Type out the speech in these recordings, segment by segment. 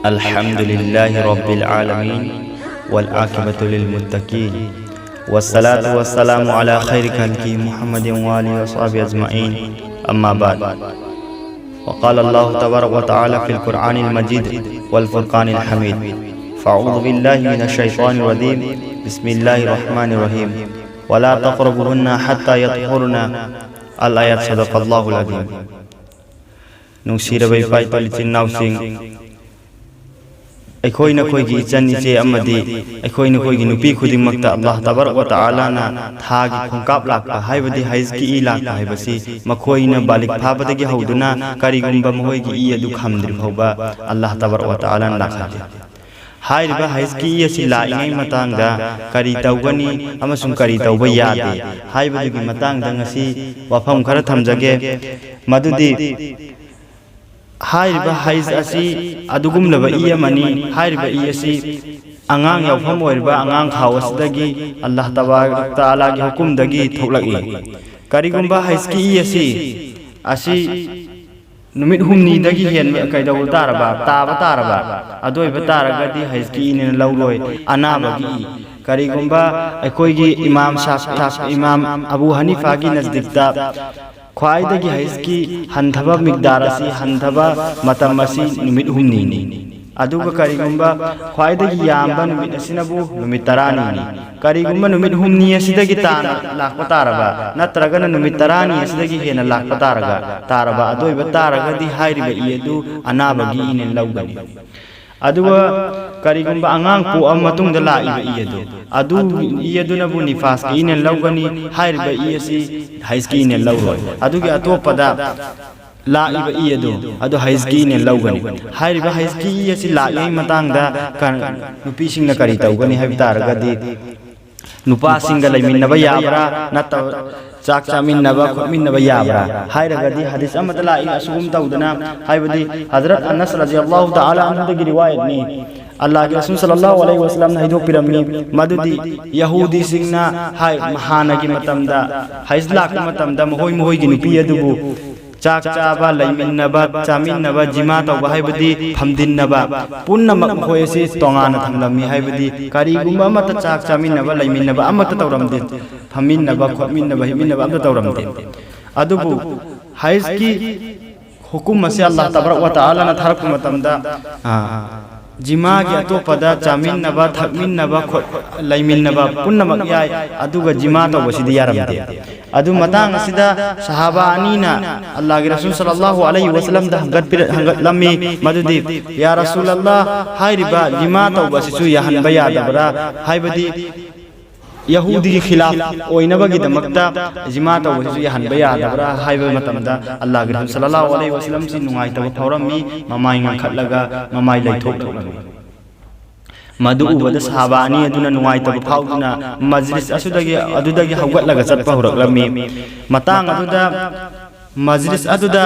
अल्हम्दुलिल्लाहि रब्बिल आलमीन वल आक़िबतु लिल मुत्तक़ीन वस्सलातु वस्सलामु अला खैरि खल्क़ि मुहम्मदिन व आलिहि व अस्हाबिहि अजमईन अम्मा बाद। वक़ाल अल्लाहु तबारक व तआला फ़िल क़ुरआनिल मजीद वल फ़ुरक़ानिल हमीद। फ़अऊज़ु बिल्लाहि मिनश शैतानिर रजीम। बिस्मिल्लाहिर रहमानिर रहीम। वला तक़रबूहुन्ना हत्ता यत्हुरना। अल आयत सदक़ल्लाहुल अज़ीम। नुंसीरबै पाइतल इचिन नाउसिंग अखोई नखोई इचन इचे अमदी अखोई नखोई नुपी खुदिमक्ता अल्लाह तबारक व तआलाना थागी खुंकाप लाक्पा हाइबदी हाइज की ई लाक्पा हाइबसी मखोईना बालिक फाबदगी हौदुना करिगुंबा महोईगी ई अदु खमद्रि फौबा अल्लाह तबारक व तआलाना लाखादे। हाइरिबा हाइज की ई असि लाइङै मतांगदा करि तौगनी अमसुं करि तौबा यादे हाइबदुगी मतांगदा ngasi वफम खरा थमजगे मदुदी हाइरिबा हाइज असि अदुगुमलबा ई अमनी हाइरिबा ई असि अंगांग यावफम ओइरिबा अंगांग खावसदगी अल्लाह तबारक तआला गी हुकुमदगी थोलगी करिगुंबा हाइज की ई असि नुमित हुमनीदगी हेन कैदौ तारबा ताबा तारबा अदोइबा तारगदी हाइज की ई ने लौलोय अनाबगी करिगुंबा अखोईगी इमाम अबू हनीफा की नजदीकता ख्वाइदगी हाइज की हंधबा मिकदार असी हंधबा मतम असी नुमित हुमनीनी अदुगा करिगुंबा ख्वाइदगी यामबा नुमित असिनबु नुमित तरानी करिगुंबा नुमित हुमनी असिदगी ताना लाखपा तारबा नत्रगना नुमित तरानी असिदगी हेना लाखपा तारबा अदोइबा तारगदी हाइरिबा ई अदु अनाबगी इने लौगनी अदुगा करिगुंबा अंगांग पोअ मतुंगदा लाइबा ई अदु ई अदुनबु निफास की इने लौगनी हाइरिबा ई असि हाइज की इने लौरोय अदुगी अतोपदा लाइबा ई अदु हाइज की इने लौगनी हाइरिबा हाइज की ई असि लाइङै मतांगदा नुपीसिंगना करि तौगनी हाइब तारगदी नुपासिंगा लैमिन्नबा याबरा नत चाक चामिन्नबा खुमिन्नबा याबरा हाइरगदी हदीस अमत लाई असुगुम तौदना हाइबदी हजरत अनस रज़ियल्लाहु तआला अन्हु की रिवायत नि अल्लाह के रसूल सल्लल्लाहु अलैहि वसल्लम ने हिदो पिरमी मदुदी यहूदी सिंगना हाइ महाना की मतमदा हाइजला की मतमदा मोहोई मोहोई की नुपी अदुबु चाक चाबा लैमिन्नबा चामिन्नबा जिमा तौबा हाइबदी फमदिन्नबा पुन्नमक मोहोयसे तोंगाना थमलमी हाइबदी करिगुंबा अमत चाक चामिन्नबा लैमिन्नबा अमत तौरमदे फमिन्नबा खोमिन्नबा हिमिन्नबा अमत तौरमदे अदुबु हाइज की हुकुम से अल्लाह तबारक व तआला ना थारक मतमदा जिमा की अतोपदा चामिन्नबा थकमिन्नबा लैमिन्नबा पुन्नमक याय अदुगा जिमा तौबसिदि यारमदे अदु मतांग असिदा सहाबा अनीना अल्लाह के रसूल सल्लल्लाहु अलैहि वसल्लम दा हंगत लम्मी मदुदी या रसूल अल्लाह हाइरिबा जिमा तौबसिसु याहनबा यादबरा हाइबदी यहूदी के खिलाफ ओइनबगी दमक्ता जिमा तौबसिसु याहनबा यादबरा हाइबा मतमदा अल्लाह के रसूल सल्लल्लाहु अलैहि वसल्लम सि नुंगाइतबा फौरममी ममाई ngखटलगा ममाई लैथोकथोकलमी मदु उबदा सहाबानी अदुना नुंगाइतबा फाउदुना मजलिस अदुदगी हौगटलगा चटपा हुरकलमी मतांग अदुदा मजलिस अदुदा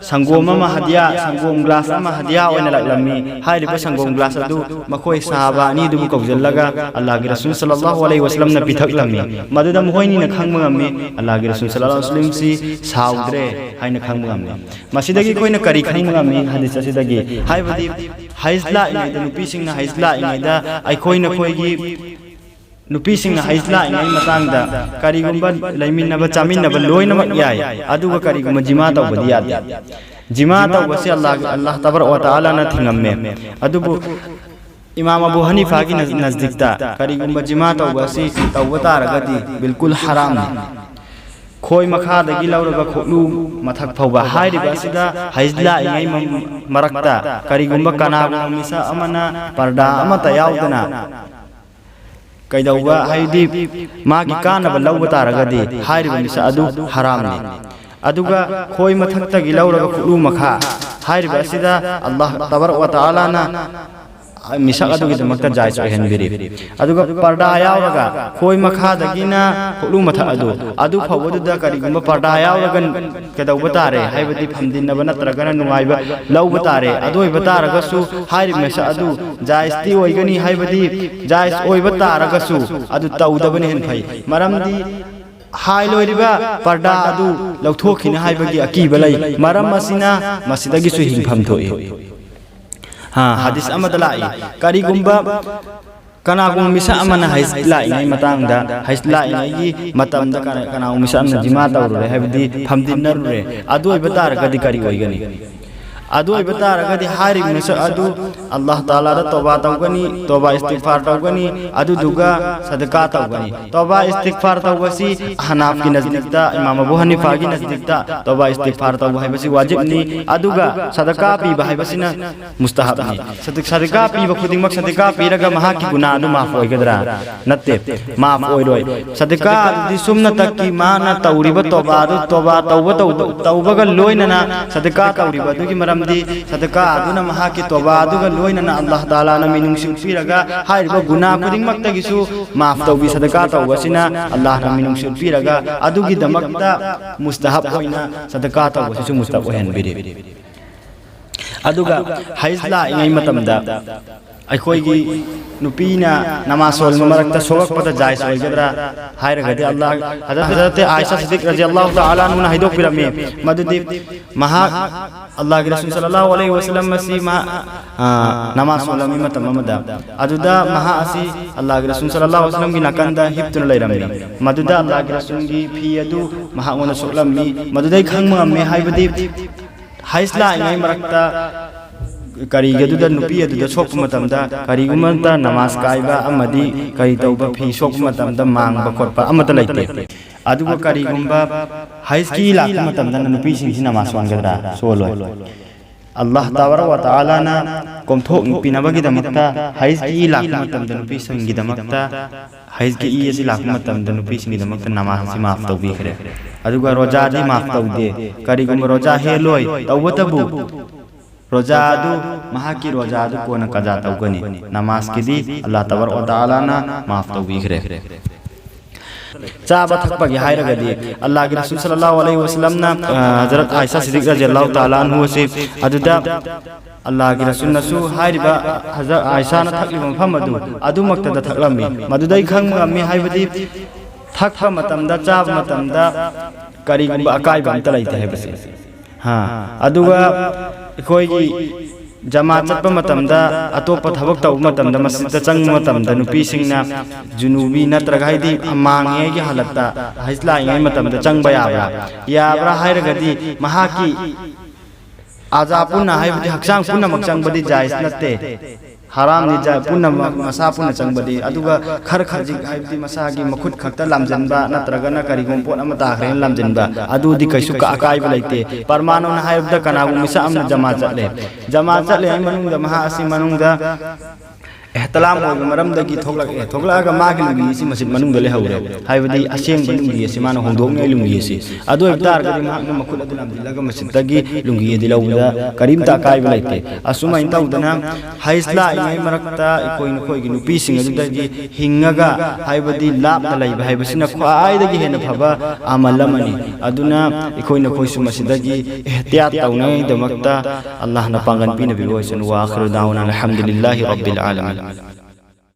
संगोम अमा हदिया संगोम ग्लास अमा हदिया ओइना लक्लमी हाइरिबा संगोम ग्लास अदु मखोय सहाबानी दुबु कौजलगा अल्लाह के रसूल सल्लल्लाहु अलैहि वसल्लम न पिथकलमी मदुदा मखोयनी न खंगमगमी अल्लाह के रसूल सल्लल्लाहु अलैहि वसल्लम सि साउद्रे हाइना खंगमगमी मसिदगी कोइना करि खंगमगमी हदीस असिदगी हाइबदी हाइजला इङैदा नुपीसिंगना हाइजला इङैदा अखोयना खोयगी नुपीसिंगना हाइजला इङै मतांगदा करिगुंबा लैमिन्नबा चामिन्नबा लोइनमक याय अदुगा करिगुंबा जिमा तौबदि यादे जिमा तौबसे अल्लाह तबारक व तआला ना थिंगम्मे अदुबु इमाम अबू हनीफा की नजदीकता करिगुंबा जिमा तौबसी तौबा तारगदी बिल्कुल हराम खोई मखादगी लौरगा खोलू मथक फौबा हाइरिबा सिदा हाइजला इङै मरक्ता करिगुंबा कनागुंबा मिसा अमना पर्दा अमता याउदना कैदौबा हाइदी मागी कानबा लौबा तारगदी हाइरिबा मिसा अदु हरामनी अदुगा खोई मथक्तगी लौरगा खुलू मखा हाइरिबा सिदा अल्लाह तबारक व तआला ना मिसा अदुगी दमक्ता जायज ओइहनबिरि अदुगा पर्दा यावरगा खोई मखादगिना खुलू मथा अदु फवदुदा करिगुंबा पर्दा यावरगन कैदौबा तारे हाइबदी फमदिन्नबा नत्रगना नुंगाइबा लौबा तारे अदोइबा तारगसु हाइरिबा मिसा अदु जायजति ओइगनी हाइबदी जायज ओइबा तारगसु अदु तौदबने हेन फै मरमदी हाई लोइरिबा पर्दा अदु लौथोखिना हाइबगी अकीबा लई मरम मसिना मसिदगिसु हिंफम थोइ hadis amada lai karigumba kanagum misa amana hais lai ngai matangda hais lai ngai matamda kanagum misa amna jima tawre habdi famdinnar re adu ibatar kadi kari oigani adu ibatar kadi hari misa adu Allah taala da toba tawgani toba istighfar tawgani adu duga sadaka tawgani toba istighfar tawgasi hanaf ki nazdikta imam abu hanifa ki nazdikta toba istighfar tawga haibasi wajib ni aduga sadaka pi ba haibasina mustahab ni sadaka pi ba khuding mak sadaka pi raga maha ki guna adu maaf oigadra natte maaf oiroi sadaka di sumna takki mana tawriba toba adu toba tawba ga loinana sadaka tawriba du ki maramdi sadaka aduna maha ki toba adu ga loinana Allah taala na minung sirpiraga haiba guna khuding mak tagisu maaf tawbi sadaka tawgasina Allah na minung sirpiraga adu gi damakta mustahab oina sadaka tawgasisu mustahab ohen biri aduga haisla ingai matamda ꯑꯩꯈꯣꯏꯒꯤ ꯅꯨꯄꯤꯅ ꯅꯃꯥꯖ ꯁꯣꯟꯕ ꯃꯔꯛꯇ ꯁꯣꯛꯂꯛꯄꯗ ꯖꯥꯏꯖ ꯑꯣꯏꯒꯗ꯭ꯔꯥ ꯍꯥꯏꯔꯒꯗꯤ ꯑꯜꯂꯥꯍ ꯍꯖꯔꯠ ꯑꯥꯏꯁꯥ ꯁꯤꯗꯤꯛ ꯔꯖꯤꯌꯜꯂꯥꯍꯨ ꯇꯥꯂꯥ ꯑꯟꯍꯨꯅ ꯍꯥꯏꯗꯣꯛꯄꯤꯔꯝꯃꯤ ꯃꯗꯨꯗꯤ ꯃꯍꯥꯛ ꯑꯜꯂꯥꯍꯒꯤ ꯔꯁꯨꯜ ꯁꯜꯂꯜꯂꯥꯍു ꯑꯂꯩꯍꯤ ꯋꯁꯜꯂꯝ ꯑꯁꯤ ꯅꯃꯥꯖ ꯁꯣꯜꯂꯝꯃꯤ ꯃꯇꯝ ꯑꯃꯗ ꯑꯗꯨꯗ ꯃꯍꯥꯛ ꯑꯁꯤ ꯑꯜꯂꯥꯍꯒꯤ ꯔꯁꯨꯜ ꯁꯜꯂꯜꯂꯥꯍु ꯑꯂꯩꯍꯤ ꯋꯁꯜꯂꯝꯒꯤ ꯅꯥꯀꯟꯗ ꯍꯤꯞꯇꯨꯅ ꯂꯩꯔꯝꯃꯤ ꯃꯗꯨꯗ ꯑꯜꯂꯥꯍꯒꯤ ꯔꯁꯨꯜꯒꯤ ꯐꯤ ꯑꯗꯨ ꯃꯍꯥꯛꯉꯣꯟꯗ ꯁꯣꯛꯂꯝꯃꯤ ꯃꯗꯨꯗꯩ ꯈꯪꯕ ꯉꯝꯃꯤ ꯍꯥꯏꯕꯗꯤ ꯍꯩꯁ ꯂꯥꯛꯏꯉꯩ ꯃꯔꯛꯇ ꯀꯔꯤꯒꯗꯨꯗ ꯅꯨꯄꯤ ꯑꯗꯨꯗ ꯁꯣꯛꯄ ꯃꯇꯝꯗ ꯀꯔꯤꯒꯨꯝꯕ ꯅꯃꯥꯖ ꯀꯥꯏꯕ ꯑꯃꯗꯤ ꯀꯔꯤ ꯇꯧꯕ ꯐꯤ ꯁꯣꯛꯄ ꯃꯇꯝꯗ ꯃꯥꯡꯕ ꯈꯣꯠꯄ ꯑꯃꯠꯇ ꯂꯩꯇꯦ ꯑꯗꯨꯒ ꯀꯔꯤꯒꯨꯝꯕ ꯍꯩꯁꯀꯤ ꯂꯥꯛꯄ ꯃꯇꯝꯗꯅ ꯅꯨꯄꯤꯁꯤꯡꯁꯤ ꯅꯃꯥꯖ ꯁꯣꯟꯒꯗ꯭ꯔꯥ ꯁꯣꯜꯂꯣꯏ Allah tabaraka wa ta'ala na komthok pinabagidamata haiski lakma matamda nupisingidamata haiski iyasi lakma matamda nupisingidamata namaz si maaf tawbikhre aduga roja di maaf tawde karigum roja heloi tawbatabu roja adu mahaki roja adu kona kaza tawgani namaz kidi Allah tabaraka wa ta'ala na maaf tawbikhre चाबा थकपगी हायरगदी अल्लाह के रसूल सल्लल्लाहु अलैहि वसल्लम ना हजरत आयशा सिद्दीक रज़ियल्लाहु ताला अन्हु से अदुदा अल्लाह के रसूल नसु हायरिबा हजरत आयशा ना थकलिबा मफम अदु मक्तदा थकलम्मी मदुदै खंगमि हायबदी थकपा मतमदा चाबा मतमदा करिगुंबा अकायबा अमता लैते हायबसे हां अदुगा अखोयगी जमा चटप मतमदा अतोप थबक तौ मतमदा मस्जिद चंग मतमदा नुपी सिंगना जुनूबी नत्रगा हाइदी मांगे की हालतता हजला इंगे मतमदा चंगबा याब्रा हायरगदी महाकी आजा पुन्ना हाइबदी हक्सांग पुन्ना मक चंगबदी जायज नते हराम नि जा पुन्ना मसा पुन्ना चंगबदी अदुगा खर खरजिक हाइबदी मसागी मखुत खक्ता लामजनबा नत्रगना करिगोम पोट अमा ताखरेन लामजनबा अदुदी कैसु का अकायबा लैते परमाणु न हाइबदा कनागु मिसा अमना जमा चले मनुंगदा महा असि मनुंगदा एहतलाम हो मरमदगी थोगलागा मागी लुंगी सि मसिद मनुंगदा लेहौरे हाइबदी असेंग लुंगी सि माना होंदोंगे लुंगी सि अदु इफ्तार गदि मागना मखुद अदु लामदिलागा मसिदगी लुंगी दिलौदा करीमता कायबा लैते असुमा इंतौदना हाइसला इङै मरक्ता इकोइन खोइगी नुपी सिंग अदुदगी हिंगागा हाइबदी लापना लैबा हाइबसिना ख्वाइदगी हेना फबा अमल अमनी अदुना इकोइन खोइसु मसिदगी एहतियात तौनै दमक्ता अल्लाह ना पांगन पिना बिवसन वा आखिरु दाउना अल्हम्दुलिल्लाहि रब्बिल आलमीन